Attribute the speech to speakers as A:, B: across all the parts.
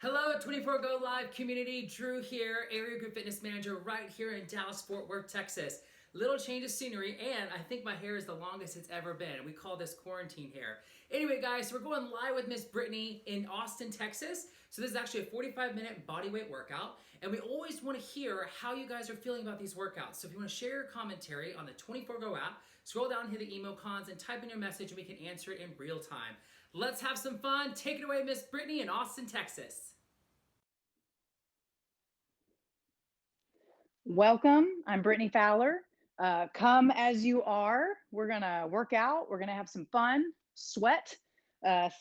A: Hello, 24 Go Live community. Drew here, Area Group Fitness Manager right here in Dallas, Fort Worth, Texas. Little change of scenery, and I think my hair is the longest it's ever been. We call this quarantine hair. Anyway, guys, we're going live with Miss Britny in Austin, Texas. So this is actually a 45-minute bodyweight workout, and we always want to hear how you guys are feeling about these workouts. So if you want to share your commentary on the 24 Go app, scroll down, hit the emojis, and type in your message, and we can answer it in real time. Let's have some fun. Take it away, Miss Britny in Austin, Texas.
B: Welcome. I'm Britny Fowler. Come as you are. We're going to work out. We're going to have some fun, sweat,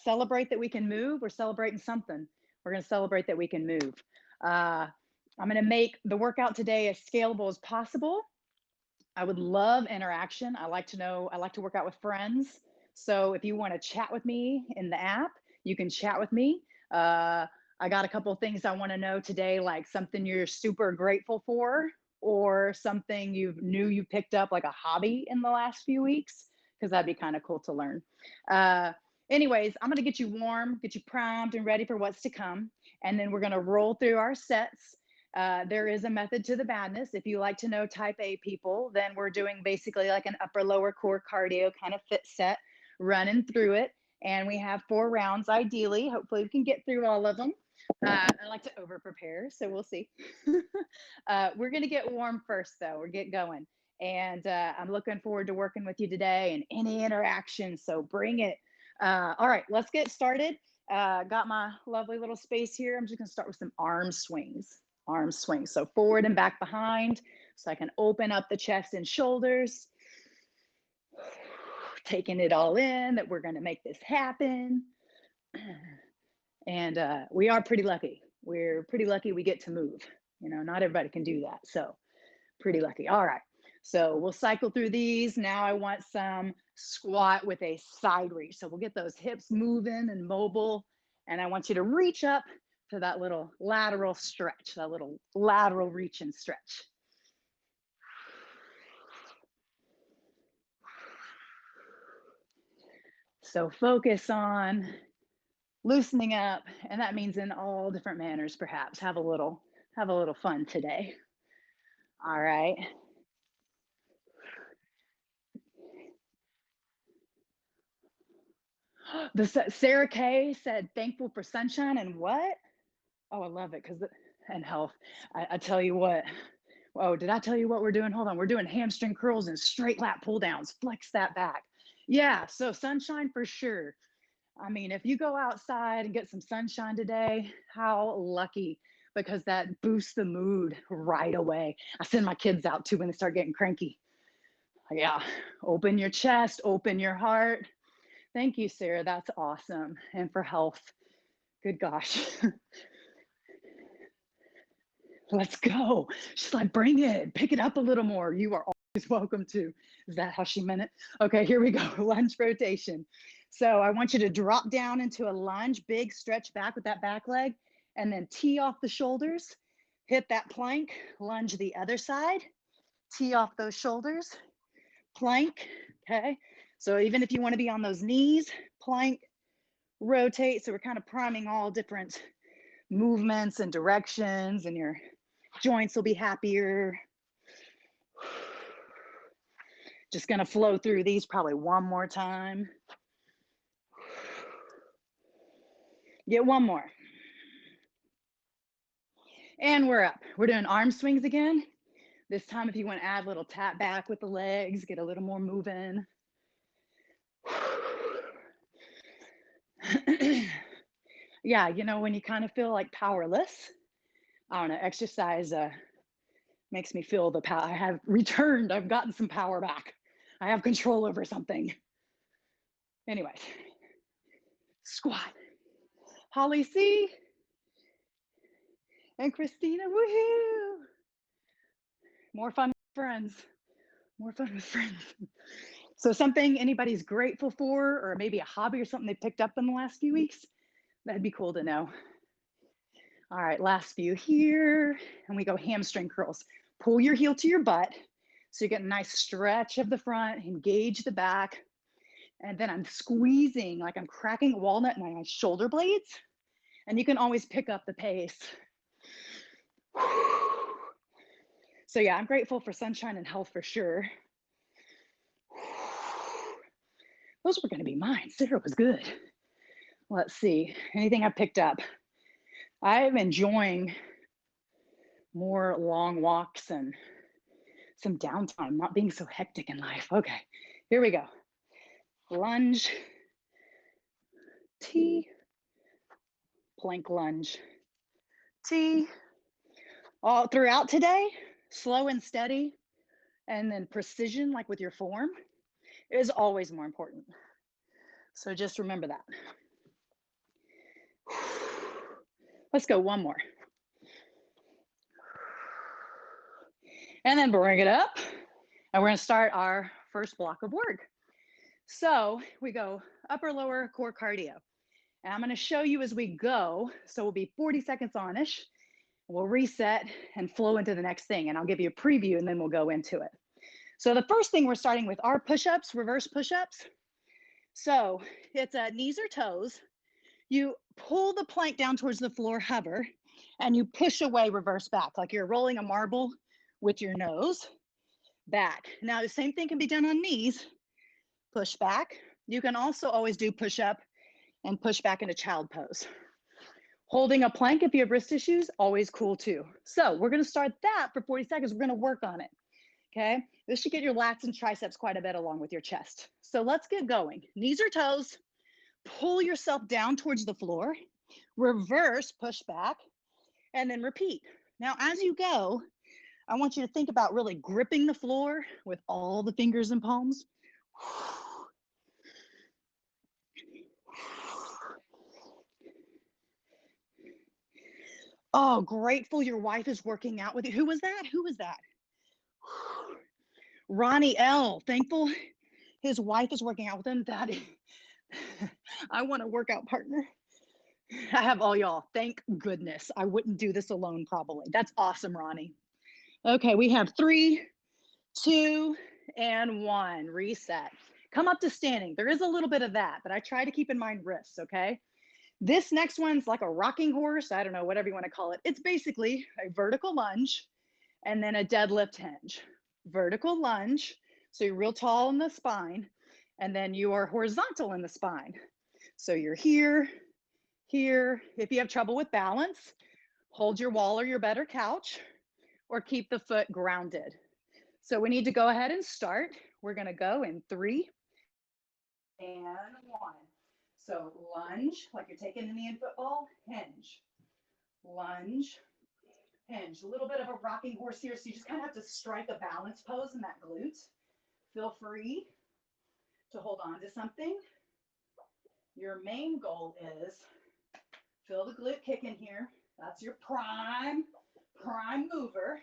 B: celebrate that we can move. We're celebrating something. We're going to celebrate that we can move. I'm going to make the workout today as scalable as possible. I would love interaction. I like to work out with friends. So if you want to chat with me in the app, you can chat with me. I got a couple of things I want to know today, like something you're super grateful for, or something you picked up like a hobby in the last few weeks, because that'd be kind of cool to learn. Anyways, I'm going to get you warm, get you primed and ready for what's to come. And then we're going to roll through our sets. There is a method to the madness. If you like to know type A people, then we're doing basically like an upper lower core cardio kind of fit set, running through it. And we have 4 rounds ideally. Hopefully we can get through all of them. I like to over prepare, so we'll see. We're going to get warm first, though. We'll get going. And I'm looking forward to working with you today and any interaction. So bring it. All right, let's get started. Got my lovely little space here. I'm just going to start with some arm swings. Arm swings. So forward and back behind. So I can open up the chest and shoulders. Taking it all in that we're going to make this happen. And we are pretty lucky. We're pretty lucky we get to move. You know, not everybody can do that. So pretty lucky. All right. So we'll cycle through these. Now I want some squat with a side reach. So we'll get those hips moving and mobile. And I want you to reach up to that little lateral stretch, that little lateral reach and stretch. So focus on loosening up, and that means in all different manners, perhaps. Have a little fun today. All right. Sarah Kay said, thankful for sunshine and what? Oh, I love it, and health. I tell you what. Oh, did I tell you what we're doing? Hold on. We're doing hamstring curls and straight lat pull downs. Flex that back. Yeah, so sunshine for sure. I mean, if you go outside and get some sunshine today, how lucky, because that boosts the mood right away. I send my kids out too when they start getting cranky. Yeah, open your chest, open your heart. Thank you, Sarah. That's awesome. And for health, good gosh. Let's go. She's like, bring it, pick it up a little more. You are always welcome to. Is that how she meant it? Okay, here we go. Lunge rotation. So I want you to drop down into a lunge, big stretch back with that back leg, and then tee off the shoulders, hit that plank, lunge the other side, tee off those shoulders, plank, okay? So even if you want to be on those knees, plank, rotate. So we're kind of priming all different movements and directions, and your joints will be happier. Just gonna flow through these probably one more time. Get one more. And we're up. We're doing arm swings again. This time, if you want to add a little tap back with the legs, get a little more moving. Yeah, you know, when you kind of feel like powerless, I don't know, exercise makes me feel the power. I have returned, I've gotten some power back. I have control over something. Anyways, squat. Holly C. And Christina, woohoo! More fun with friends. More fun with friends. So something anybody's grateful for, or maybe a hobby or something they picked up in the last few weeks, that'd be cool to know. All right, last few here, and we go hamstring curls. Pull your heel to your butt, so you get a nice stretch of the front, engage the back, and then I'm squeezing like I'm cracking a walnut in my shoulder blades, And you can always pick up the pace. So yeah, I'm grateful for sunshine and health for sure. Those were going to be mine. Sarah was good. Let's see, anything I picked up. I'm enjoying more long walks and some downtime, not being so hectic in life. Okay, here we go. Lunge, T, plank lunge, T. All throughout today, slow and steady, and then precision, like with your form, is always more important. So just remember that. Let's go one more. And then bring it up. And we're gonna start our first block of work. So we go upper lower core cardio. And I'm gonna show you as we go. So we'll be 40 seconds on-ish. We'll reset and flow into the next thing. And I'll give you a preview and then we'll go into it. So the first thing we're starting with are push-ups, reverse push-ups. So it's knees or toes. You pull the plank down towards the floor, hover, and you push away, reverse back, like you're rolling a marble with your nose back. Now the same thing can be done on knees. Push back. You can also always do push up and push back into child pose. Holding a plank if you have wrist issues, always cool too. So we're gonna start that for 40 seconds. We're gonna work on it, okay? This should get your lats and triceps quite a bit along with your chest. So let's get going. Knees or toes, pull yourself down towards the floor, reverse, push back, and then repeat. Now, as you go, I want you to think about really gripping the floor with all the fingers and palms. Oh, grateful your wife is working out with you. Who was that? Who was that? Ronnie L. Thankful his wife is working out with him. That I want a workout partner. I have all y'all. Thank goodness. I wouldn't do this alone probably. That's awesome, Ronnie. Okay, we have 3, 2, and 1. Reset. Come up to standing. There is a little bit of that, but I try to keep in mind wrists, okay? This next one's like a rocking horse. I don't know, whatever you want to call it. It's basically a vertical lunge and then a deadlift hinge. Vertical lunge, so you're real tall in the spine, and then you are horizontal in the spine. So you're here, here. If you have trouble with balance, hold your wall or your better couch, or keep the foot grounded. So we need to go ahead and start. We're gonna go in 3 and 1. So lunge, like you're taking the knee in football, hinge, lunge, hinge. A little bit of a rocking horse here, so you just kind of have to strike a balance pose in that glute. Feel free to hold on to something. Your main goal is feel the glute kicking here. That's your prime mover.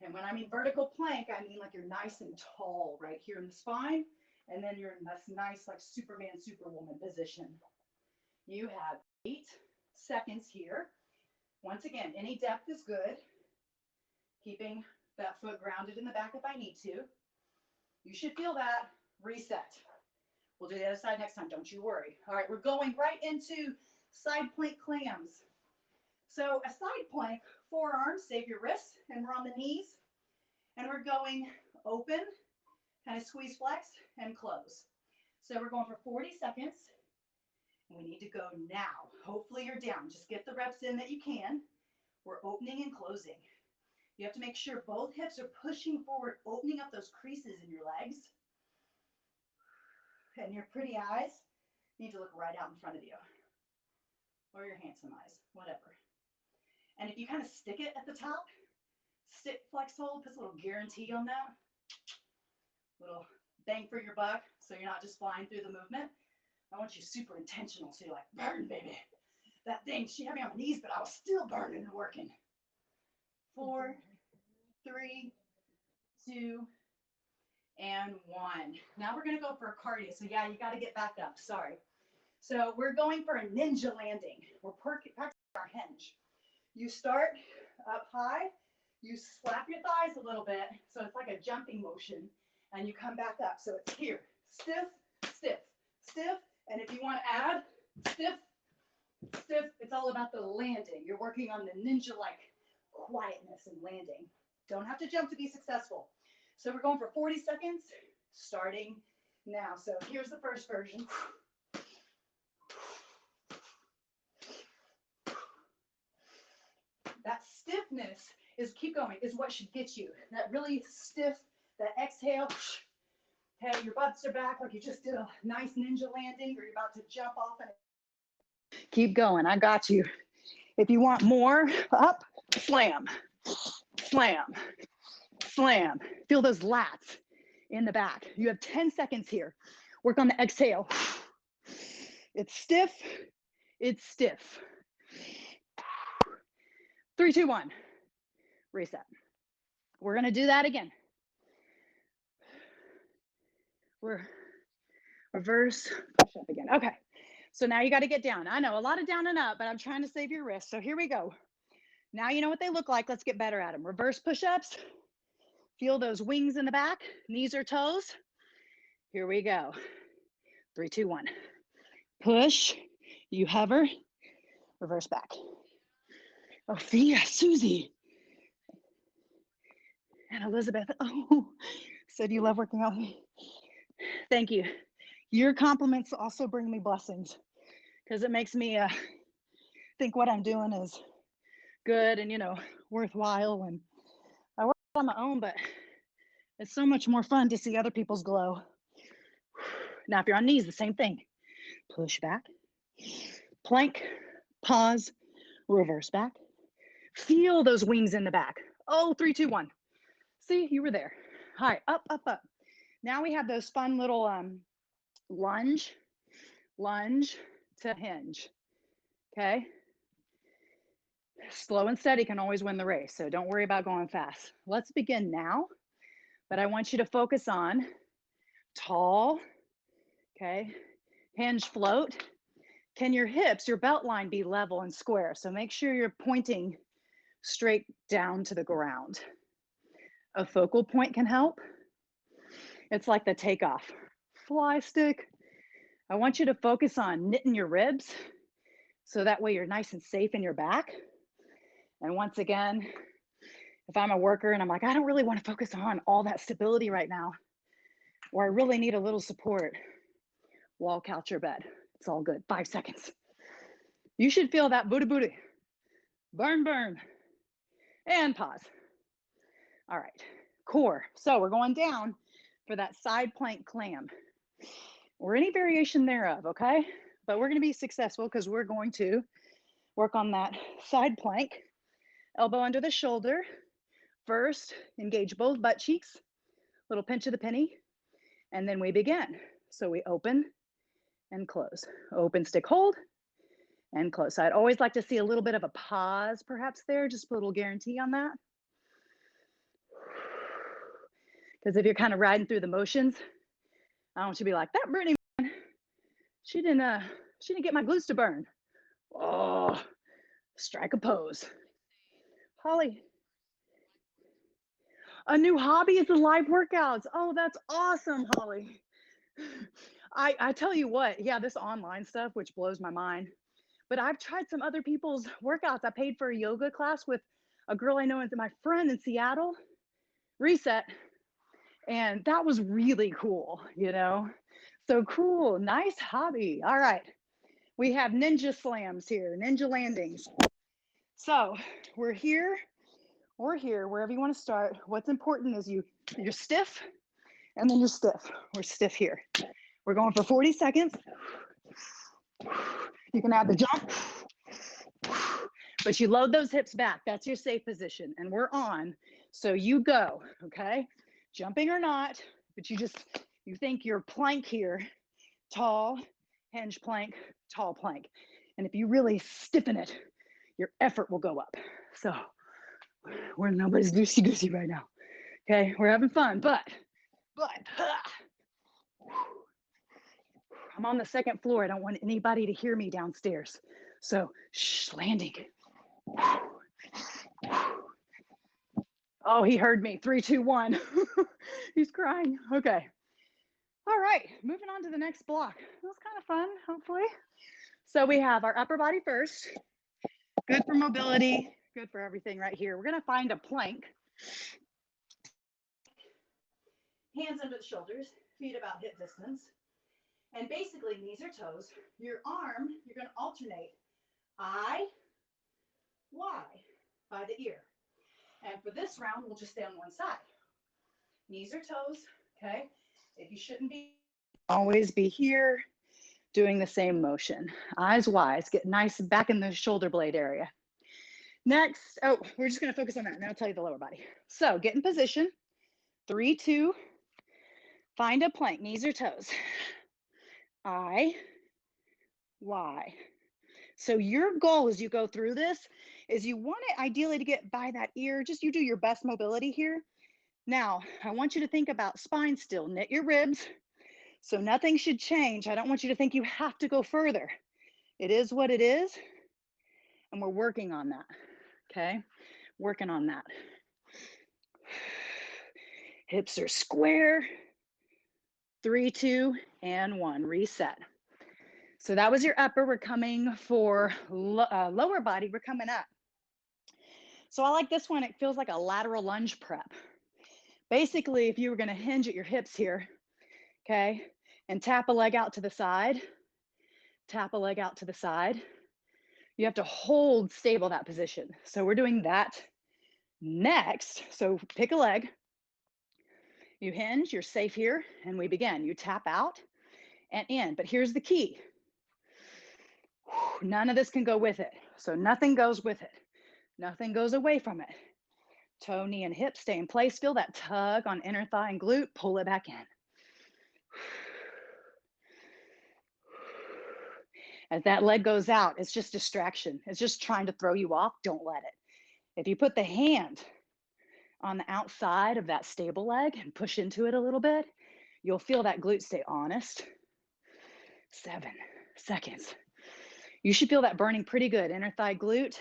B: And when I mean vertical plank, I mean like you're nice and tall right here in the spine, and then you're in this nice like Superman, Superwoman position. You have 8 seconds here. Once again, any depth is good. Keeping that foot grounded in the back if I need to. You should feel that. Reset. We'll do the other side next time, don't you worry. All right, we're going right into side plank clams. So a side plank, forearms, save your wrists, and we're on the knees. And we're going open, kind of squeeze, flex, and close. So we're going for 40 seconds. And we need to go now. Hopefully you're down. Just get the reps in that you can. We're opening and closing. You have to make sure both hips are pushing forward, opening up those creases in your legs. And your pretty eyes need to look right out in front of you. Or your handsome eyes, whatever. And if you kind of stick it at the top, stick, flex, hold, puts a little guarantee on that. Little bang for your buck, so you're not just flying through the movement. I want you super intentional, so you're like, burn, baby. That thing, she had me on my knees, but I was still burning and working. 4, 3, 2, and 1. Now we're gonna go for a cardio. So yeah, you gotta get back up, sorry. So we're going for a ninja landing. We're practicing our hinge. You start up high, you slap your thighs a little bit, so it's like a jumping motion, and you come back up. So it's here, stiff, stiff, stiff, and if you want to add stiff, all about the landing. You're working on the ninja-like quietness and landing. Don't have to jump to be successful. So we're going for 40 seconds, starting now. So here's the first version. That stiffness is, keep going, is what should get you. That really stiff, that exhale. Okay, your butts are back like you just did a nice ninja landing, or you're about to jump off and keep going. I got you. If you want more, up, slam, slam, slam. Feel those lats in the back. You have 10 seconds here. Work on the exhale. It's stiff. It's stiff. 3, 2, 1. Reset. We're going to do that again. We're reverse, push up again. Okay. So now you got to get down. I know a lot of down and up, but I'm trying to save your wrist. So here we go. Now you know what they look like. Let's get better at them. Reverse push-ups. Feel those wings in the back, knees or toes. Here we go. 3, 2, 1. Push. You hover. Reverse back. Oh, Thea, Susie, and Elizabeth. Oh, said you love working out. Thank you. Your compliments also bring me blessings, because it makes me think what I'm doing is good and, you know, worthwhile. And I work on my own, but it's so much more fun to see other people's glow. Now, if you're on knees, the same thing. Push back, plank, pause, reverse back. Feel those wings in the back. Oh, 3, 2, 1. See, you were there. All right, up, up, up. Now we have those fun little lunge to hinge. Okay. Slow and steady can always win the race, so don't worry about going fast. Let's begin now, but I want you to focus on tall, okay, hinge float. Can your hips, your belt line be level and square? So make sure you're pointing straight down to the ground. A focal point can help. It's like the takeoff fly stick. I want you to focus on knitting your ribs, so that way you're nice and safe in your back. And once again, if I'm a worker and I'm like, I don't really want to focus on all that stability right now, or I really need a little support, wall, couch, or bed. It's all good. 5 seconds. You should feel that booty booty. Burn, burn. And pause. All right, core. So we're going down for that side plank clam, or any variation thereof, okay? But we're going to be successful because we're going to work on that side plank. Elbow under the shoulder. First, engage both butt cheeks. Little pinch of the penny. And then we begin. So we open and close. Open, stick, hold, and close. So I'd always like to see a little bit of a pause perhaps there. Just put a little guarantee on that. Because if you're kind of riding through the motions, I don't want you to be like, that Britny, man, she didn't get my glutes to burn. Oh, strike a pose. Holly, a new hobby is the live workouts. Oh, that's awesome, Holly. I tell you what, yeah, this online stuff, which blows my mind, but I've tried some other people's workouts. I paid for a yoga class with a girl I know and my friend in Seattle, Reset, and that was really cool, you know? So cool, nice hobby. All right, we have ninja slams here, ninja landings. So we're here or here, wherever you want to start. What's important is you're stiff and then you're stiff. We're stiff here. We're going for 40 seconds. You can add the jump, but you load those hips back. That's your safe position. And we're on. So you go, okay? Jumping or not, but you think you're plank here, tall, hinge plank, tall plank. And if you really stiffen it, your effort will go up. So we're nobody's loosey-goosey right now. Okay, we're having fun, but I'm on the second floor. I don't want anybody to hear me downstairs. So landing. Oh, he heard me. 3, 2, 1. He's crying. Okay. All right, moving on to the next block. That was kind of fun, hopefully. So we have our upper body first. Good for mobility, good for everything right here. We're gonna find a plank. Hands under the shoulders, feet about hip distance. And basically, knees or toes, your arm, you're gonna alternate I, Y, by the ear. And for this round, we'll just stay on one side. Knees or toes, okay? If you shouldn't be, always be here, doing the same motion. Eyes wide, get nice back in the shoulder blade area. Next, oh, we're just gonna focus on that, and then I'll tell you the lower body. So get in position, 3, 2, find a plank, knees or toes. I, Y. So your goal as you go through this is you want it ideally to get by that ear, just you do your best mobility here. Now, I want you to think about spine still, knit your ribs, so nothing should change. I don't want you to think you have to go further. It is what it is, and we're working on that, okay? Working on that. Hips are square. 3, 2, and 1, reset. So that was your upper. We're coming for lower body. We're coming up. So I like this one. It feels like a lateral lunge prep. Basically, if you were going to hinge at your hips here, okay, and tap a leg out to the side, tap a leg out to the side, you have to hold stable that position. So we're doing that next. So pick a leg, you hinge, you're safe here, and we begin. You tap out and in, but here's the key. None of this can go with it. So nothing goes with it. Nothing goes away from it. Toe, knee, and hip stay in place. Feel that tug on inner thigh and glute. Pull it back in. As that leg goes out, it's just distraction. It's just trying to throw you off. Don't let it. If you put the hand on the outside of that stable leg and push into it a little bit, you'll feel that glute stay honest. 7 seconds. You should feel that burning pretty good. Inner thigh glute.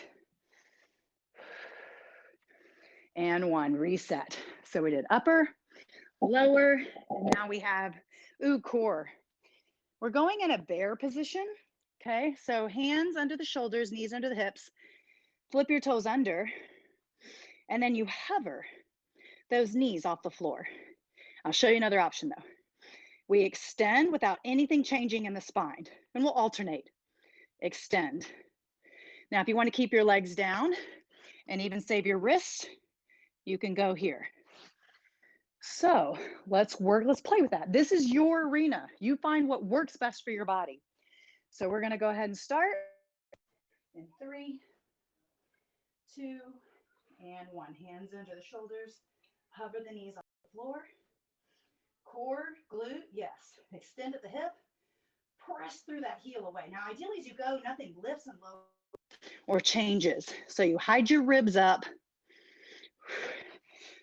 B: And 1, reset. So we did upper, lower, and now we have, core. We're going in a bear position, okay? So hands under the shoulders, knees under the hips, flip your toes under, and then you hover those knees off the floor. I'll show you another option though. We extend without anything changing in the spine, and we'll alternate. Extend. Now, if you want to keep your legs down and even save your wrists, you can go here. So let's play with that. This is your arena. You find what works best for your body. So we're gonna go ahead and start in 3, 2, and 1. Hands under the shoulders, hover the knees on the floor. Core, glute, yes. Extend at the hip, press through that heel away. Now, ideally as you go, nothing lifts and lowers or changes. So you hide your ribs up.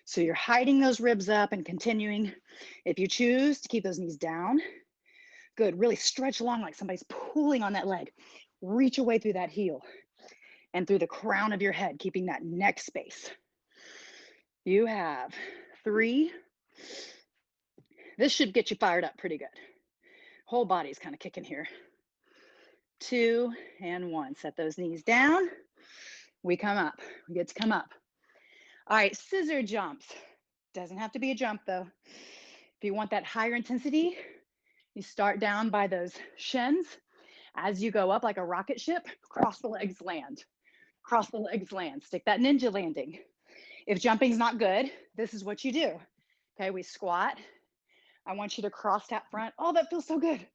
B: So you're hiding those ribs up and continuing. If you choose to keep those knees down, good. Really stretch long like somebody's pulling on that leg. Reach away through that heel and through the crown of your head, keeping that neck space. You have 3. This should get you fired up pretty good. Whole body's kind of kicking here. 2 and 1. Set those knees down. We come up. We get to come up. All right, scissor jumps. Doesn't have to be a jump though. If you want that higher intensity, you start down by those shins. As you go up like a rocket ship, cross the legs, land. Cross the legs, land. Stick that ninja landing. If jumping's not good, this is what you do. Okay, we squat. I want you to cross that front. Oh, that feels so good.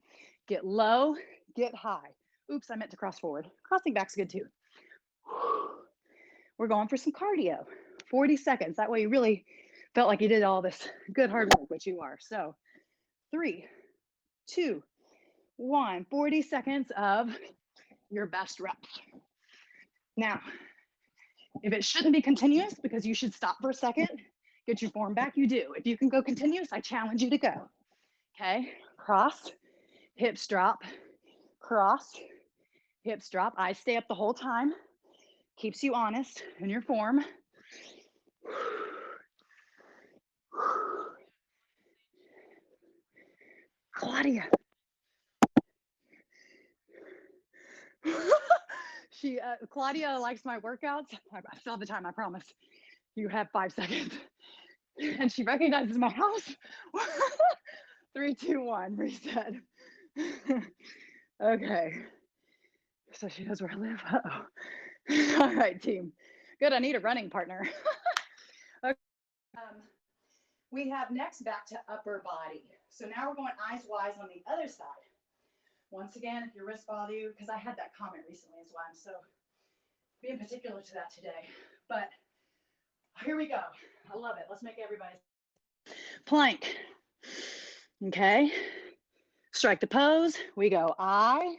B: Get low, get high. Oops, I meant to cross forward. Crossing back's good too. We're going for some cardio. 40 seconds. That way you really felt like you did all this good hard work, which you are. So 3, 2, 1. 40 seconds of your best reps. Now, if it shouldn't be continuous because you should stop for a second, get your form back, you do. If you can go continuous, I challenge you to go. Okay, cross, hips drop, cross, hips drop. I stay up the whole time. Keeps you honest in your form. Claudia. Claudia likes my workouts. I still have the time, I promise. You have 5 seconds. And she recognizes my house. 3, 2, 1, reset. Okay. So she knows where I live. Uh-oh. All right, team. Good, I need a running partner. Okay. We have next back to upper body. So now we're going eyes wide on the other side. Once again, if your wrists bother you, because I had that comment recently is why I'm so being particular to that today. But here we go. I love it. Let's make everybody. Plank. Okay. Strike the pose. We go I,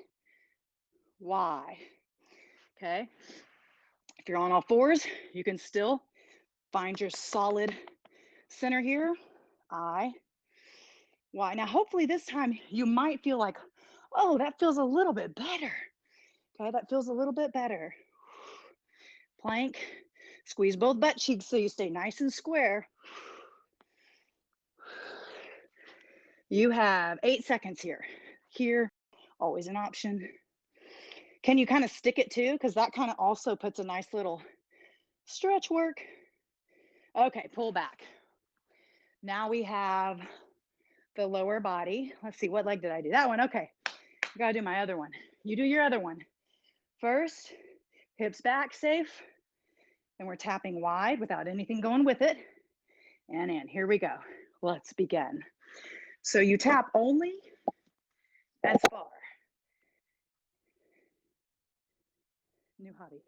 B: Y. Okay. If you're on all fours, you can still find your solid center here. I, Y. Now, hopefully this time you might feel like, oh, that feels a little bit better. Okay, that feels a little bit better. Plank. Squeeze both butt cheeks so you stay nice and square. You have 8 seconds here. Here, always an option. Can you kind of stick it too? Because that kind of also puts a nice little stretch work. Okay, pull back. Now we have the lower body. Let's see, what leg did I do? That one, okay. I gotta do my other one. You do your other one. First, hips back, safe. And we're tapping wide without anything going with it. And in, here we go. Let's begin. So you tap only as far. New hobby.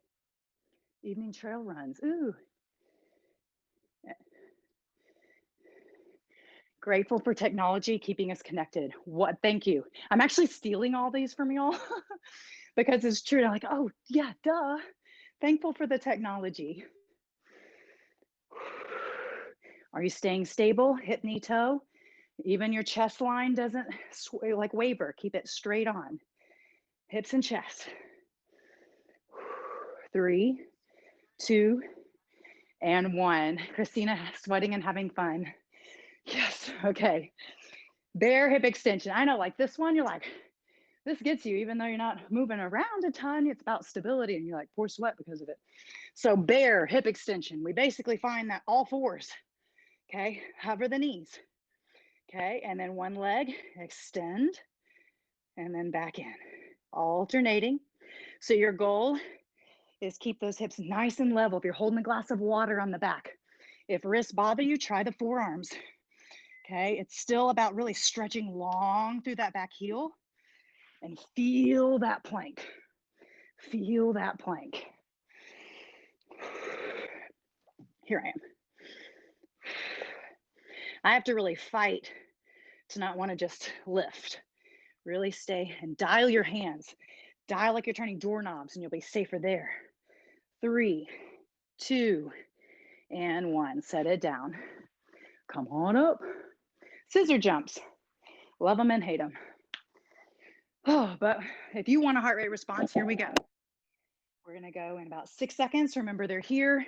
B: Evening trail runs. Ooh. Grateful for technology keeping us connected. What? Thank you. I'm actually stealing all these from y'all because it's true. I'm like, oh yeah, duh. Thankful for the technology. Are you staying stable? Hip, knee, toe. Even your chest line doesn't like waver. Keep it straight on. Hips and chest. 3, 2, and 1. Christina, sweating and having fun. Yes, okay. Bear hip extension. I know, like this one, you're like, this gets you, even though you're not moving around a ton, it's about stability and you're like, pour sweat because of it. So bear hip extension. We basically find that all fours, okay? Hover the knees, okay? And then one leg, extend, and then back in, alternating. So your goal is keep those hips nice and level. If you're holding a glass of water on the back, if wrists bother you, try the forearms. Okay, it's still about really stretching long through that back heel and feel that plank. Feel that plank. Here I am. I have to really fight to not want to just lift. Really stay and dial your hands. Dial like you're turning doorknobs and you'll be safer there. 3, 2, and 1. Set it down. Come on up. Scissor jumps. Love them and hate them. Oh, but if you want a heart rate response, here we go. We're gonna go in about 6 seconds. Remember, they're here.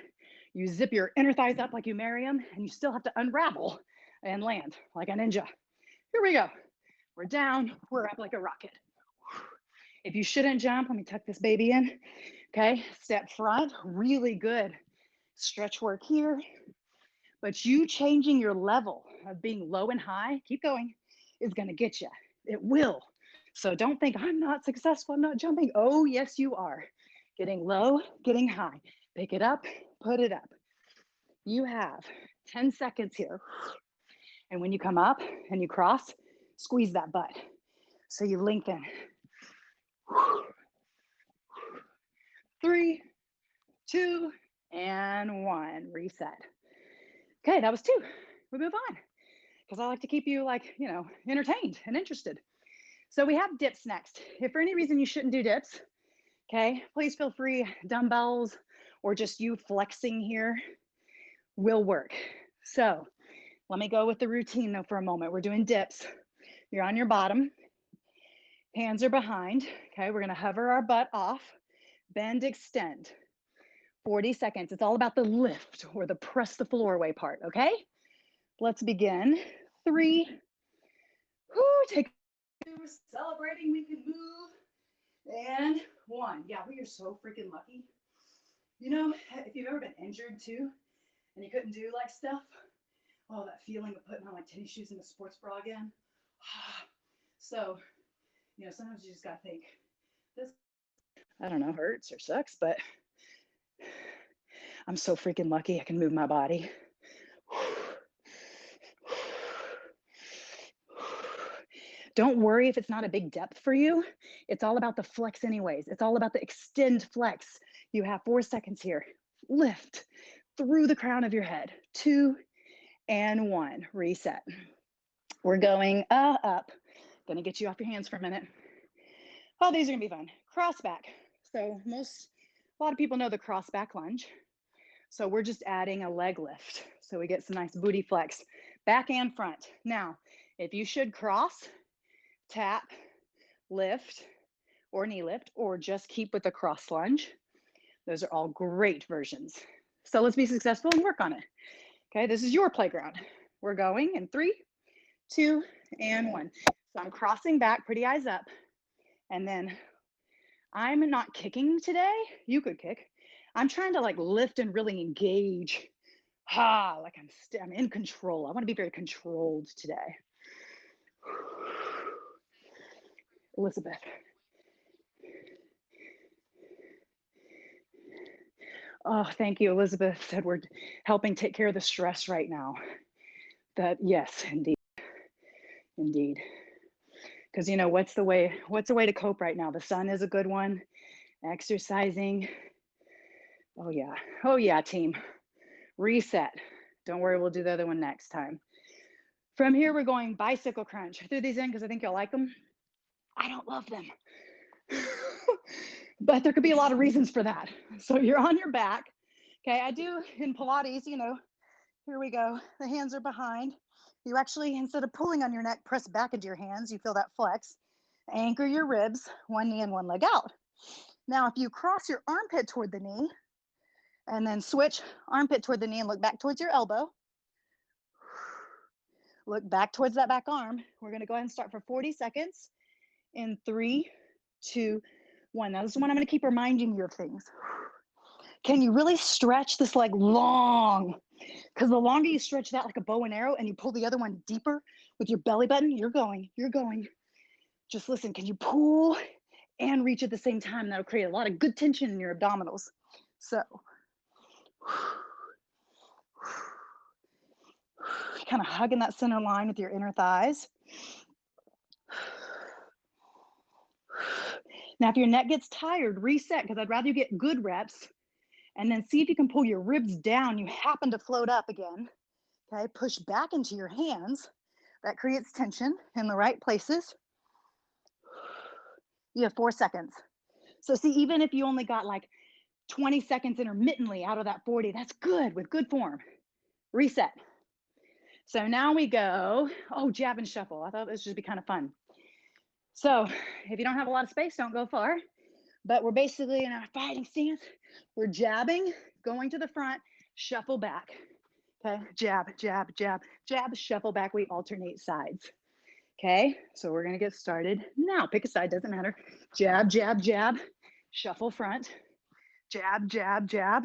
B: You zip your inner thighs up like you marry them, and you still have to unravel and land like a ninja. Here we go. We're down, we're up like a rocket. If you shouldn't jump, let me tuck this baby in. Okay, step front, really good. Stretch work here. But you changing your level of being low and high, keep going, is gonna get you. It will. So don't think I'm not successful, I'm not jumping. Oh, yes, you are. Getting low, getting high. Pick it up, put it up. You have 10 seconds here. And when you come up and you cross, squeeze that butt. So you lengthen. 3, 2, and 1. Reset. Okay, that was 2. We move on because I like to keep you like, entertained and interested. So we have dips next. If for any reason you shouldn't do dips, okay, please feel free. Dumbbells or just you flexing here will work. So let me go with the routine though for a moment. We're doing dips. You're on your bottom. Hands are behind. Okay, we're gonna hover our butt off. Bend, extend. 40 seconds. It's all about the lift or the press the floor away part, okay? Let's begin. 3. Take 2. Celebrating, we can move. And 1. Yeah, we are so freaking lucky. You know, if you've ever been injured too, and you couldn't do like stuff, oh, that feeling of putting on like tennis shoes and a sports bra again. So, you know, sometimes you just gotta think, this, I don't know, hurts or sucks, but I'm so freaking lucky I can move my body. Don't worry if it's not a big depth for you. It's all about the flex anyways. It's all about the extend flex. You have 4 seconds here. Lift through the crown of your head. 2 and 1. Reset. We're going up. Gonna get you off your hands for a minute. Oh, these are gonna be fun. Cross back. So a lot of people know the cross back lunge. So we're just adding a leg lift. So we get some nice booty flex, back and front. Now, if you should cross, tap, lift, or knee lift, or just keep with the cross lunge. Those are all great versions. So let's be successful and work on it. Okay, this is your playground. We're going in 3, 2, and 1. So I'm crossing back, pretty eyes up. And then I'm not kicking today. You could kick. I'm trying to like lift and really engage. Like I'm in control. I want to be very controlled today. Elizabeth. Oh, thank you. Elizabeth said we're helping take care of the stress right now. That, yes, indeed. Indeed. Because, you know, what's the way to cope right now? The sun is a good one. Exercising. Oh yeah, team. Reset. Don't worry, we'll do the other one next time. From here, we're going bicycle crunch. I threw these in because I think you'll like them. I don't love them. But there could be a lot of reasons for that. So you're on your back. Okay, I do in Pilates, you know, here we go. The hands are behind. You actually, instead of pulling on your neck, press back into your hands. You feel that flex. Anchor your ribs, one knee and one leg out. Now, if you cross your armpit toward the knee and then switch armpit toward the knee and look back towards your elbow, look back towards that back arm. We're going to go ahead and start for 40 seconds in 3, 2, 1. Now, this is one I'm going to keep reminding you of things. Can you really stretch this leg long? Because the longer you stretch that like a bow and arrow and you pull the other one deeper with your belly button, you're going. Just listen, can you pull and reach at the same time? That'll create a lot of good tension in your abdominals. So, kind of hugging that center line with your inner thighs. Now, if your neck gets tired, reset, because I'd rather you get good reps. And then see if you can pull your ribs down. You happen to float up again. Okay, push back into your hands. That creates tension in the right places. You have 4 seconds. So see, even if you only got like 20 seconds intermittently out of that 40, that's good with good form. Reset. So now we go, jab and shuffle. I thought this would be kind of fun. So if you don't have a lot of space, don't go far. But we're basically in our fighting stance. We're jabbing, going to the front, shuffle back. Okay, jab, jab, jab, jab, shuffle back. We alternate sides. Okay, so we're gonna get started now. Pick a side, doesn't matter. Jab, jab, jab, shuffle front. Jab, jab, jab.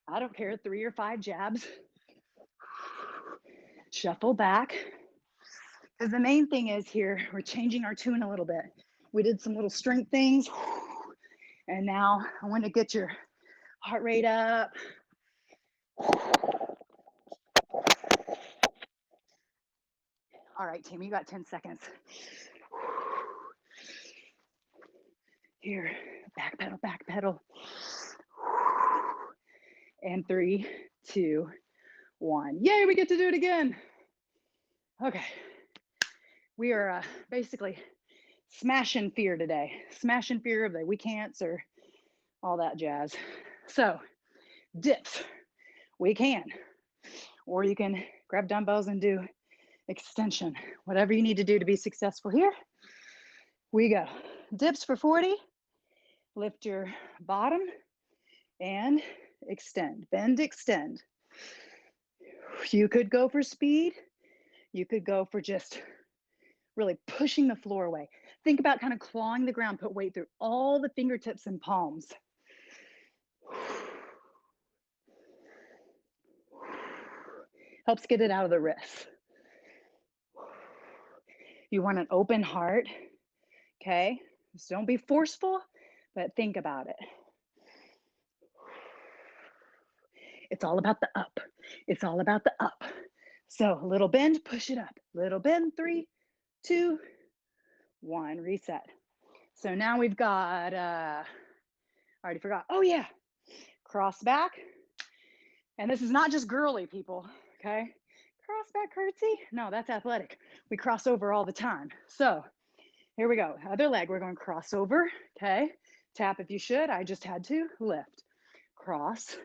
B: I don't care, 3 or 5 jabs. Shuffle back. Because the main thing is here, we're changing our tune a little bit. We did some little strength things. And now I want to get your heart rate up. All right, team, you got 10 seconds. Here, back pedal. And 3, 2, 1. Yay, we get to do it again. Okay. We are basically smashing fear today. Smashing fear of the we can'ts or all that jazz. So, dips, we can. Or you can grab dumbbells and do extension. Whatever you need to do to be successful here. We go. Dips for 40. Lift your bottom and extend. Bend, extend. You could go for speed. You could go for just really pushing the floor away. think about kind of clawing the ground, put weight through all the fingertips and palms. Helps get it out of the wrists. You want an open heart, okay? Just don't be forceful, but think about it. It's all about the up. It's all about the up. So a little bend, push it up. Little bend, 3, 2, 1, reset. So now we've got, I already forgot. Oh yeah, cross back. And this is not just girly, people, okay? Cross back curtsy. No, that's athletic. We cross over all the time. So here we go. Other leg, we're going cross over, okay? Tap if you should. I just had to. Lift, cross,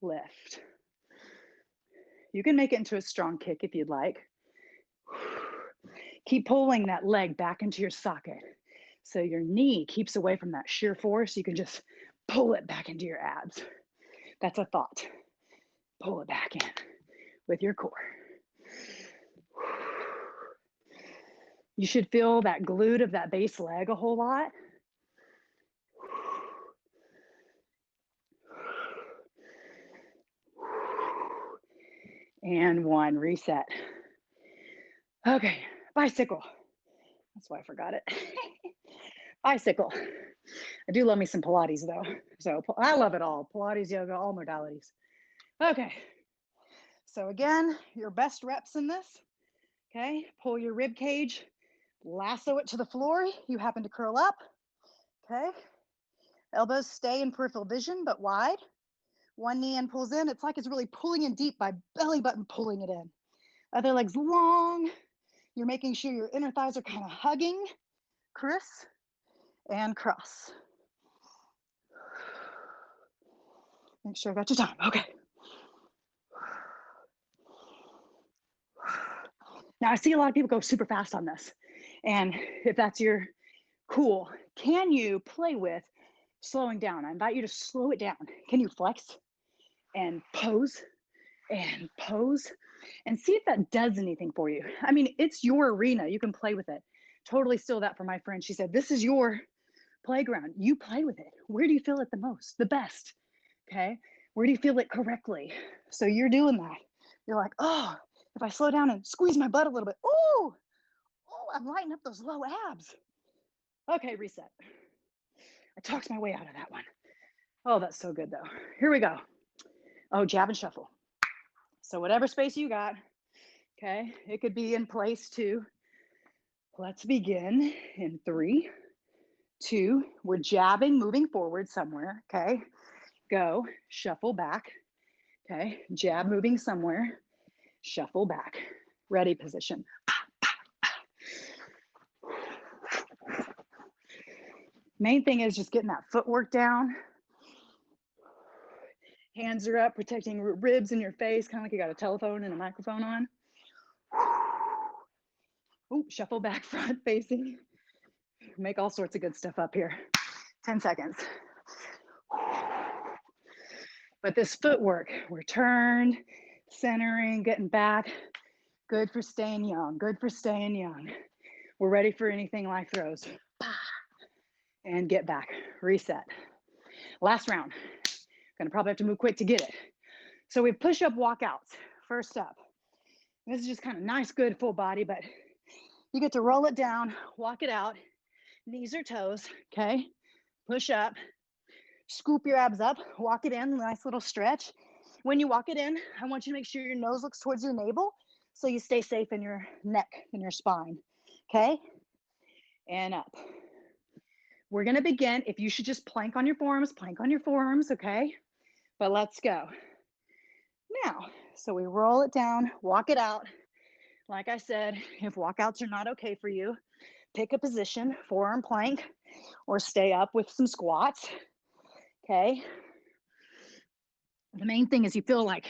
B: lift. You can make it into a strong kick if you'd like. Keep pulling that leg back into your socket so your knee keeps away from that shear force. You can just pull it back into your abs. That's a thought. Pull it back in with your core. You should feel that glute of that base leg a whole lot. And 1, reset. Okay, bicycle. That's why I forgot it. Bicycle. I do love me some Pilates though. So I love it all. Pilates, yoga, all modalities. Okay. So again, your best reps in this, okay? Pull your rib cage, lasso it to the floor. You happen to curl up, okay? Elbows stay in peripheral vision, but wide. One knee in pulls in. It's like it's really pulling in deep by belly button pulling it in. Other leg's long. You're making sure your inner thighs are kind of hugging. Criss and cross. Make sure I got your time. Okay. Now I see a lot of people go super fast on this. And if that's your cool, can you play with slowing down? I invite you to slow it down. Can you flex and pose and see if that does anything for you? I mean, it's your arena. You can play with it. Totally steal that from my friend. She said, this is your playground. You play with it. Where do you feel it the most, the best? Okay. Where do you feel it correctly? So you're doing that. You're like, oh, if I slow down and squeeze my butt a little bit, oh, I'm lighting up those low abs. Okay, reset. I talked my way out of that one. Oh, that's so good though. Here we go. Oh, jab and shuffle. So whatever space you got, okay, it could be in place too. Let's begin in 3, 2, we're jabbing, moving forward somewhere, okay? Go, shuffle back, okay? Jab moving somewhere, shuffle back. Ready position. Main thing is just getting that footwork down. Hands are up, protecting ribs in your face, kind of like you got a telephone and a microphone on. Ooh, shuffle back, front facing. Make all sorts of good stuff up here. 10 seconds. But this footwork, we're turned, centering, getting back. Good for staying young, good for staying young. We're ready for anything life throws. And get back, reset. Last round. Gonna probably have to move quick to get it. So we push up walkouts, first up. This is just kind of nice, good full body, but you get to roll it down, walk it out, knees or toes, okay? Push up, scoop your abs up, walk it in, nice little stretch. When you walk it in, I want you to make sure your nose looks towards your navel so you stay safe in your neck and your spine, okay? And up. We're gonna begin, if you should just plank on your forearms, okay? But let's go. Now, so we roll it down, walk it out. Like I said, if walkouts are not okay for you, pick a position, forearm plank, or stay up with some squats, okay? The main thing is you feel like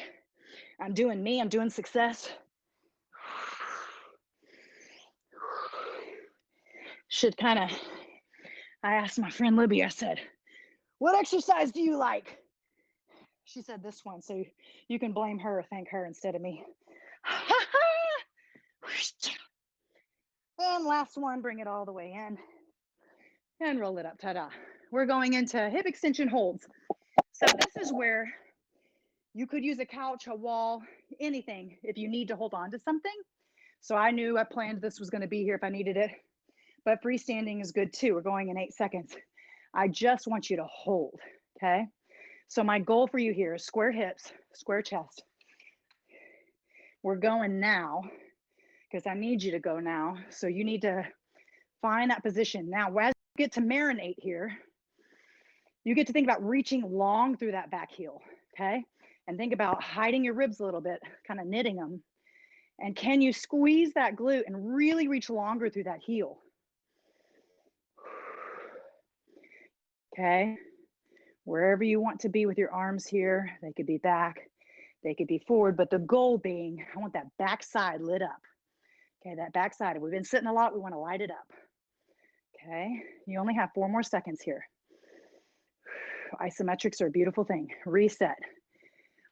B: I'm doing me, I'm doing success. Should kind of, I asked my friend Libby, I said, what exercise do you like? She said this one, so you can blame her or thank her instead of me. And last one, bring it all the way in and roll it up. Ta-da. We're going into hip extension holds. So this is where you could use a couch, a wall, anything if you need to hold on to something. So I planned this was going to be here if I needed it, but freestanding is good too. We're going in 8 seconds. I just want you to hold, okay? So my goal for you here is square hips, square chest. We're going now because I need you to go now. So you need to find that position. Now, as you get to marinate here, you get to think about reaching long through that back heel, okay? And think about hiding your ribs a little bit, kind of knitting them. And can you squeeze that glute and really reach longer through that heel? Okay, wherever you want to be with your arms here, they could be back, they could be forward, but the goal being, I want that back side lit up. Okay, that back side, we've been sitting a lot, we want to light it up. Okay, you only have 4 more seconds here. Isometrics are a beautiful thing. Reset.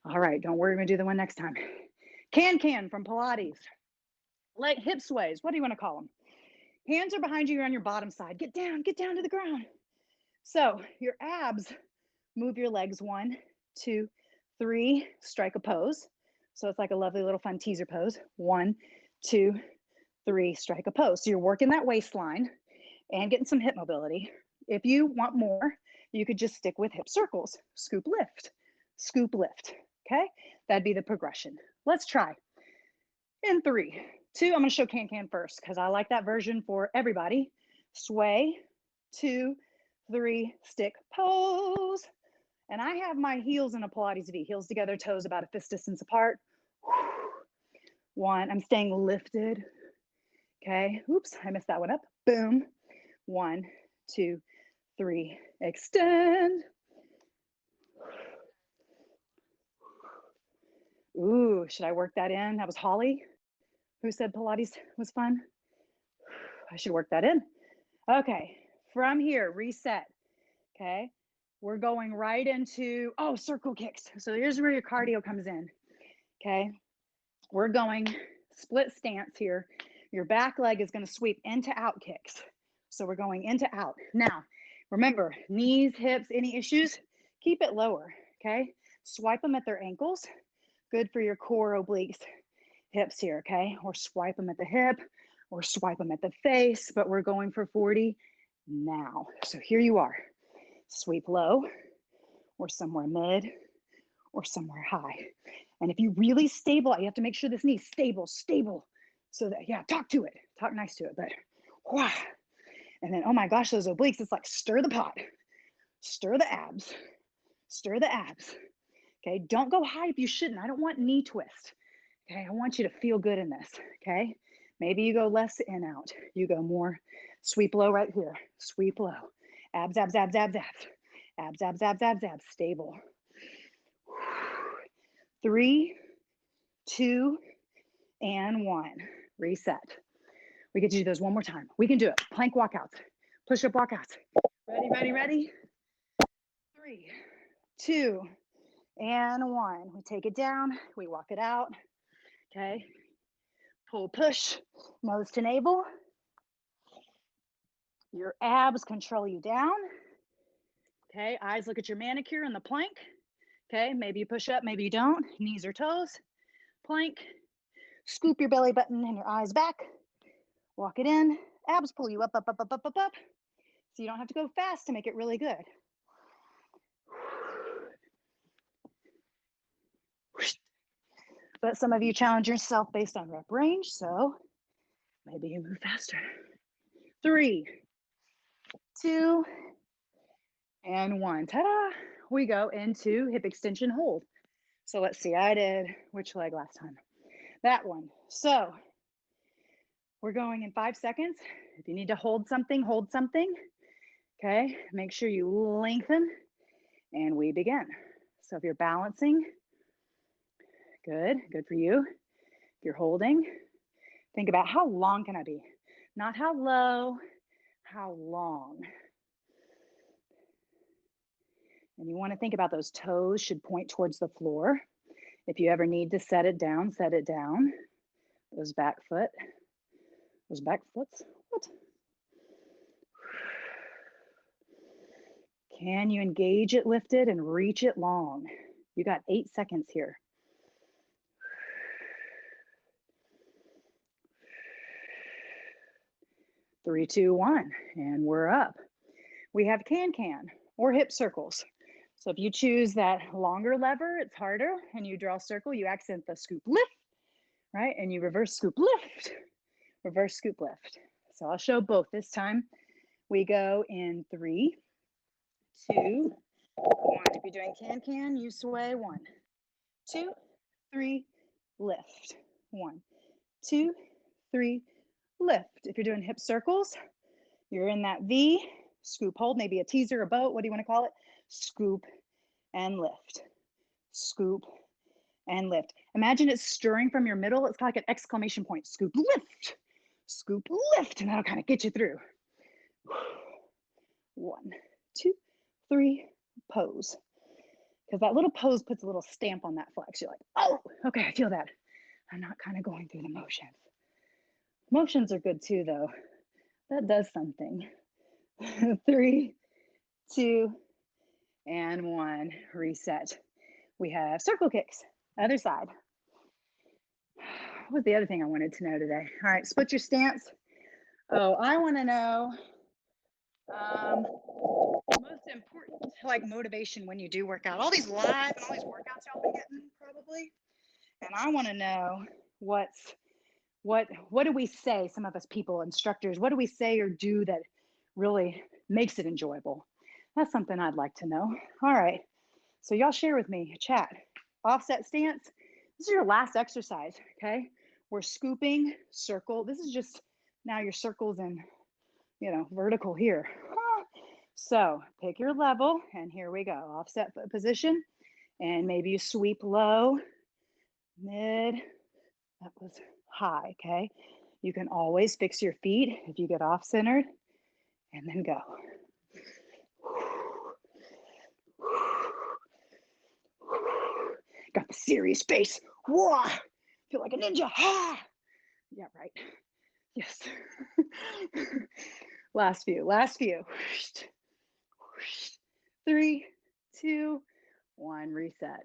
B: All right, don't worry, we're gonna do the one next time. Can from Pilates. Like hip sways, what do you want to call them? Hands are behind you, you're on your bottom side. Get down to the ground. So your abs, move your legs 1, 2, 3, strike a pose. So it's like a lovely little fun teaser pose. 1, 2, 3, strike a pose. So you're working that waistline and getting some hip mobility. If you want more, you could just stick with hip circles. Scoop, lift, okay? That'd be the progression. Let's try. In 3, 2, I'm gonna show can first because I like that version for everybody. Sway, 2, 3, stick, pose. And I have my heels in a Pilates V, heels together, toes about a fist distance apart. 1, I'm staying lifted. Okay, oops, I messed that one up. Boom. 1, 2, 3, extend. Ooh, should I work that in? That was Holly who said Pilates was fun. I should work that in. Okay, from here, reset. Okay, we're going right into, circle kicks. So here's where your cardio comes in. Okay, we're going split stance here. Your back leg is going to sweep into out kicks. So we're going into out. Now, remember, knees, hips, any issues, keep it lower, okay? Swipe them at their ankles. Good for your core, obliques, hips here, okay? Or swipe them at the hip, or swipe them at the face, but we're going for 40 now. So here you are. Sweep low, or somewhere mid, or somewhere high. And if you really stabilize, you have to make sure this knee's stable. So that, yeah, talk to it. Talk nice to it, but wow. And then, oh my gosh, those obliques, it's like stir the pot. Stir the abs. Okay, don't go high if you shouldn't. I don't want knee twist. Okay, I want you to feel good in this, okay? Maybe you go less in, out. You go more sweep low right here. Sweep low. Abs. Abs. Stable. 3, 2, and 1. Reset. We get to do those one more time. We can do it. Plank walkouts. Push-up walkouts. Ready? 3, 2, and 1. We take it down. We walk it out. Okay. Pull, push, nose to navel. Your abs control you down. Okay, eyes look at your manicure in the plank. Okay, maybe you push up, maybe you don't. Knees or toes. Plank. Scoop your belly button and your eyes back. Walk it in. Abs pull you up. So you don't have to go fast to make it really good. But some of you challenge yourself based on rep range, so maybe you move faster. 3, 2, and 1. Ta-da! We go into hip extension hold. So let's see, I did which leg last time? That one. So we're going in 5 seconds. If you need to hold something, hold something. Okay, make sure you lengthen and we begin. So if you're balancing, good for you. If you're holding, think about how long can I be? Not how low, how long. And you want to think about those toes should point towards the floor. If you ever need to set it down, those back foot. Those back flips. What? Can you engage it lifted and reach it long? You got 8 seconds here. 3, 2, 1, and we're up. We have can or hip circles. So if you choose that longer lever, it's harder, and you draw a circle, you accent the scoop lift, right? And you reverse scoop lift, reverse scoop lift. So I'll show both this time. We go in 3, 2, 1. If you're doing can, you sway 1, 2, 3, lift. 1, 2, 3, lift. If you're doing hip circles, you're in that V, scoop hold, maybe a teaser, a boat, what do you want to call it? Scoop and lift, scoop and lift. Imagine it's stirring from your middle. It's like an exclamation point, scoop, lift, and that'll kind of get you through. 1, 2, 3, pose. Because that little pose puts a little stamp on that flex. You're like, oh, okay, I feel that. I'm not kind of going through the motions. Motions are good too, though. That does something. 3, 2, and 1. Reset. We have circle kicks. Other side. What was the other thing I wanted to know today? All right, split your stance. Oh, I want to know most important like motivation when you do work out. All these live and all these workouts y'all been getting probably. And I want to know what do we say, some of us people, instructors, what do we say or do that really makes it enjoyable? That's something I'd like to know. All right, so y'all share with me, chat. Offset stance, this is your last exercise, okay? We're scooping, circle. This is just now your circles and, vertical here. So pick your level, and here we go. Offset position, and maybe you sweep low, mid, that was high, okay? You can always fix your feet if you get off-centered, and then go. Got the serious face. Whoa! Feel like a ninja. Ah! Yeah, right. Yes. Last few. 3, 2, 1, reset.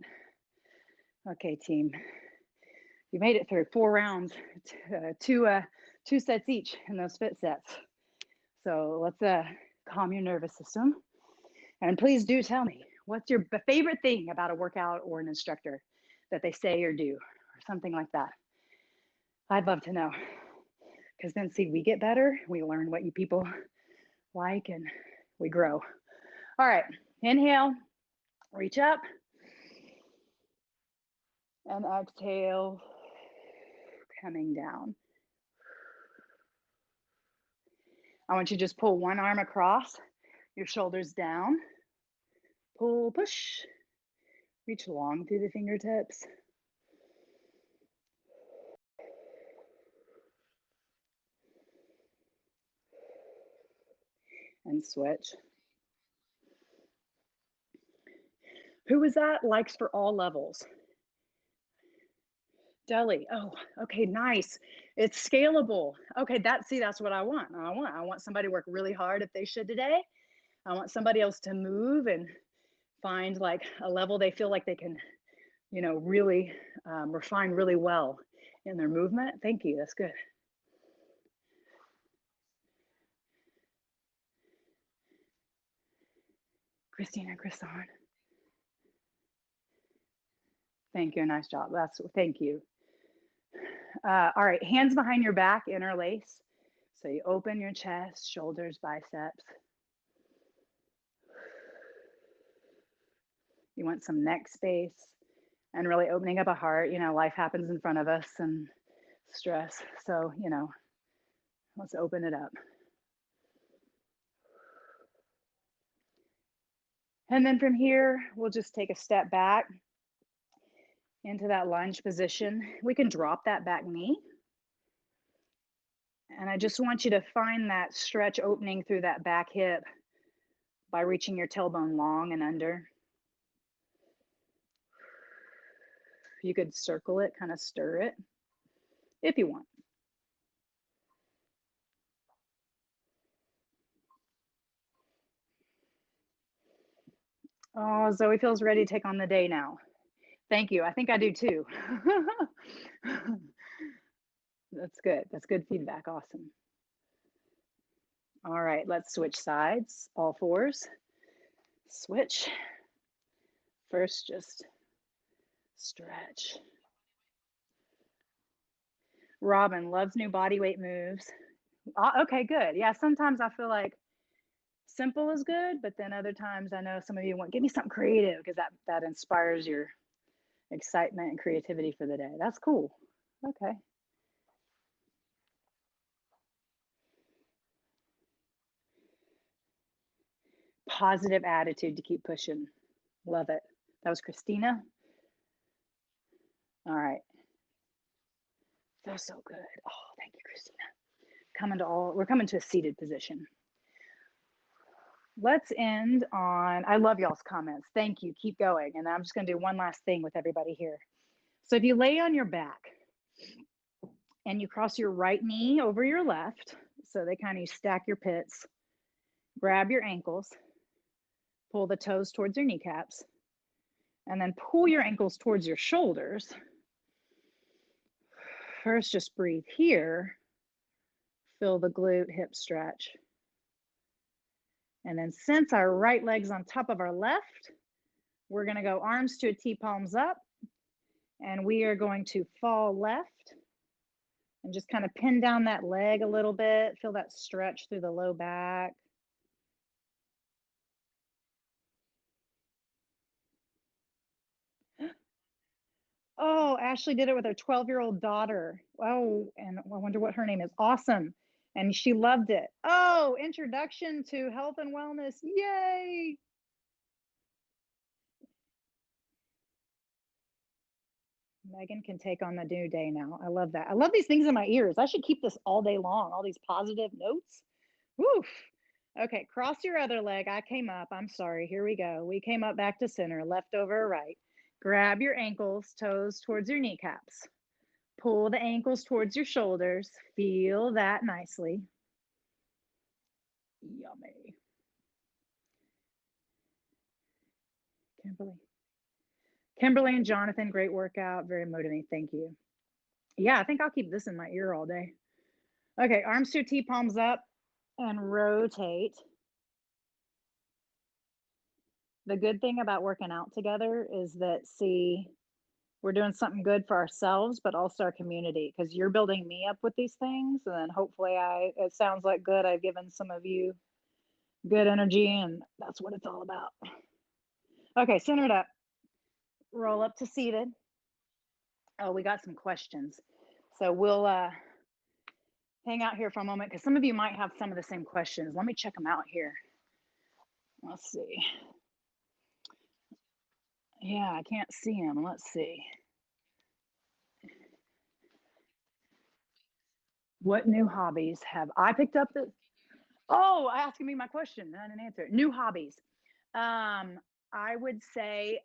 B: Okay, team. You made it through 4 rounds, two sets each in those fit sets. So let's calm your nervous system. And please do tell me, what's your favorite thing about a workout or an instructor that they say or do, or something like that? I'd love to know. Because then, see, we get better, we learn what you people like, and we grow. All right, inhale, reach up, and exhale, coming down. I want you to just pull one arm across, your shoulders down, pull, push, reach long through the fingertips. And switch. Who was that? Likes for all levels. Deli. Oh, okay, nice. It's scalable. Okay, that's what I want. I want somebody to work really hard if they should today. I want somebody else to move and find like a level they feel like they can, really refine really well in their movement. Thank you. That's good. Christina and Chrison. Thank you. Nice job. Thank you. All right, hands behind your back, interlace. So you open your chest, shoulders, biceps. You want some neck space and really opening up a heart. Life happens in front of us and stress. So, let's open it up. And then from here, we'll just take a step back into that lunge position. We can drop that back knee. And I just want you to find that stretch opening through that back hip by reaching your tailbone long and under. You could circle it, kind of stir it if you want. Oh, Zoe feels ready to take on the day now. Thank you. I think I do too. That's good. That's good feedback. Awesome. All right, let's switch sides. All fours. Switch. First, just stretch. Robin loves new body weight moves. Okay, good. Yeah, sometimes I feel like simple is good, but then other times I know some of you want give me something creative because that inspires your excitement and creativity for the day. That's cool. Okay. Positive attitude to keep pushing. Love it. That was Christina. All right. Feels so good. Oh, thank you, Christina. We're coming to a seated position. Let's end on, I love y'all's comments. Thank you. Keep going. And I'm just going to do one last thing with everybody here. So if you lay on your back and you cross your right knee over your left, so they kind of stack your pits, grab your ankles, pull the toes towards your kneecaps, and then pull your ankles towards your shoulders. First, just breathe here. Feel the glute hip stretch. And then since our right leg's on top of our left, we're going to go arms to a T, palms up, and we are going to fall left and just kind of pin down that leg a little bit. Feel that stretch through the low back. Oh, Ashley did it with her 12-year-old daughter. Oh, and I wonder what her name is. Awesome. And she loved it. Oh, introduction to health and wellness. Yay. Megan can take on the new day now. I love that. I love these things in my ears. I should keep this all day long, all these positive notes. Woof. Okay, cross your other leg. I came up. I'm sorry. Here we go. We came up back to center, left over right. Grab your ankles, toes towards your kneecaps. Pull the ankles towards your shoulders. Feel that nicely. Yummy. Kimberly. Kimberly and Jonathan, great workout. Very motivating. Thank you. Yeah, I think I'll keep this in my ear all day. Okay, arms to T, palms up, and rotate. The good thing about working out together is that, see, we're doing something good for ourselves, but also our community, because you're building me up with these things. And then hopefully it sounds like good. I've given some of you good energy, and that's what it's all about. Okay, centered up. Roll up to seated. Oh, we got some questions. So we'll hang out here for a moment because some of you might have some of the same questions. Let me check them out here. Let's see. Yeah, I can't see them. Let's see. What new hobbies have I picked up that? Oh, asking me my question, not an answer. New hobbies. I would say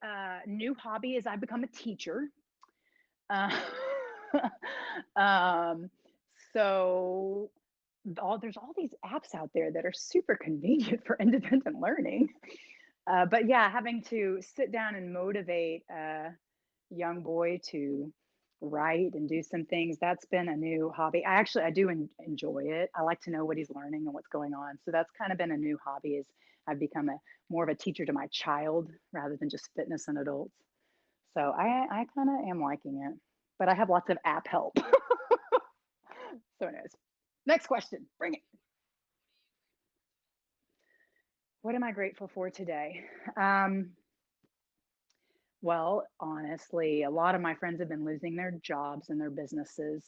B: new hobby is I've become a teacher. Uh, um, so there's all these apps out there that are super convenient for independent learning. But yeah, having to sit down and motivate a young boy to write and do some things, that's been a new hobby. I do enjoy it. I like to know what he's learning and what's going on. So that's kind of been a new hobby is I've become more of a teacher to my child rather than just fitness and adults. So I kind of am liking it, but I have lots of app help. So anyways, next question, bring it. What am I grateful for today? Well, honestly, a lot of my friends have been losing their jobs and their businesses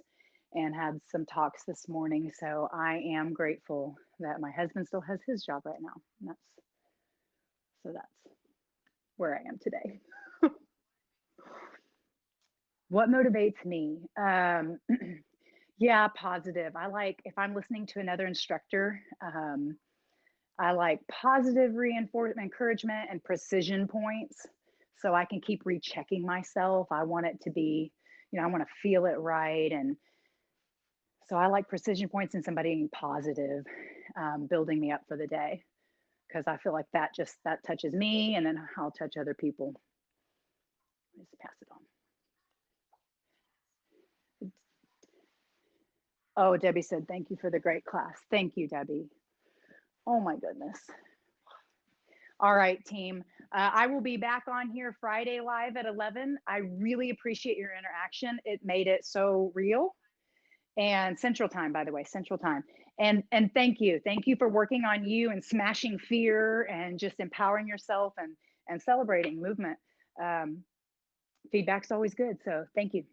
B: and had some talks this morning. So I am grateful that my husband still has his job right now. And that's where I am today. What motivates me? Yeah, positive. I like if I'm listening to another instructor, I like positive reinforcement, encouragement, and precision points so I can keep rechecking myself. I want it to be, I want to feel it right. And so I like precision points and somebody being positive, building me up for the day. because I feel like that touches me, and then I'll touch other people. Just pass it on. Oh, Debbie said, thank you for the great class. Thank you, Debbie. Oh my goodness. All right, team. I will be back on here Friday live at 11. I really appreciate your interaction. It made it so real. And Central Time, by the way, Central Time. And thank you. Thank you for working on you and smashing fear and just empowering yourself and celebrating movement. Feedback's always good. So thank you.